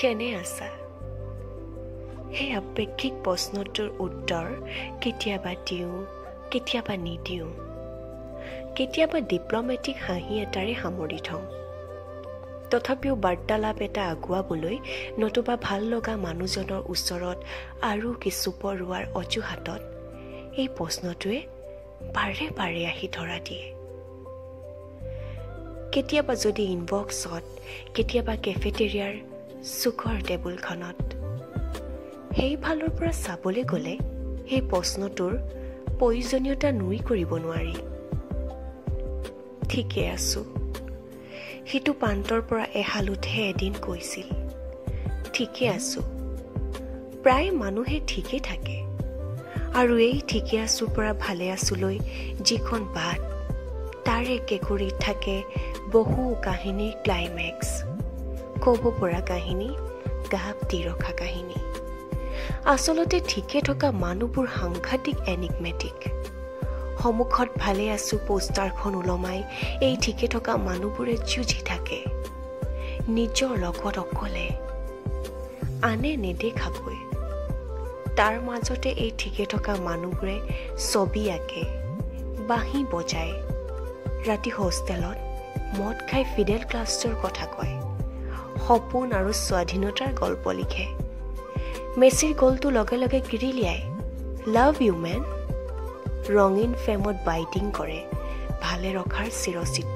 কেনে আছা? সেই আপেক্ষিক প্ৰশ্নটোৰ উত্তৰ কেতিয়াবা দিওঁ, কেতিয়াবা নিদিওঁ। কেতিয়াবা ডিপ্ল'মেটিক হাঁহি এটাৰে সামৰি থওঁ। তথাপিও বাৰ্তালাপ এটা আগুৱাবলৈ নতুবা ভাল লগা মানুহজনৰ ওচৰত আৰু কিছু পৰোৱাৰ অজুহাতত এই প্ৰশ্নটোৱে বাৰে বাৰে আহি ধৰা দিয়ে। কেতিয়াবা যদি ইনবক্সত, কেতিয়াবা কেফেটেৰিয়াৰ চুকৰ টেবুলখনত। সেইফালৰ পৰা চাবলৈ গ'লে সেই প্ৰশ্নটোৰ প্ৰয়োজনীয়তা নুই কৰিব নোৱাৰি। ঠিকে আছোঁ। সিটো প্ৰান্তৰ পৰা এহালুতহে এদিন কৈছিল, ঠিকে আছোঁ। প্ৰায় মানুহে ঠিকেই থাকে, আৰু এই ঠিকে আছোঁ পৰা ভালে আছোঁলৈ যিখন বাট, তাৰে কেঁকুৰিত থাকে বহু কাহিনীৰ ক্লাইমেক্স, ক'ব পৰা কাহিনী, গাপ দি ৰখা কাহিনী। আচলতে ঠিকে থকা মানুহবোৰ সাংঘাতিক এনিগমেটিক। সন্মুখত ভালে আছোঁ পোষ্টাৰখন ওলমাই এই ঠিকে থকা মানুহবোৰে যুঁজি থাকে নিজৰ লগত অকলে, আনে নেদেখাকৈ। তাৰ মাজতে এই ঠিকে থকা মানুহবোৰে ছবি আঁকে, বাঁহী বজায়, ৰাতি হোষ্টেলত মদ খাই ফিডেল ক্লাষ্টৰ কথা কয়, সপোন আৰু স্বাধীনতাৰ গল্প লিখে। মেচিৰ গ'লটো লগে লগে কিৰিলিয়াই লাভ ইউ মেন। ৰঙীন ফ্ৰেমত বাইটিং কৰে ভালে ৰখাৰ চিৰচিত্ৰ।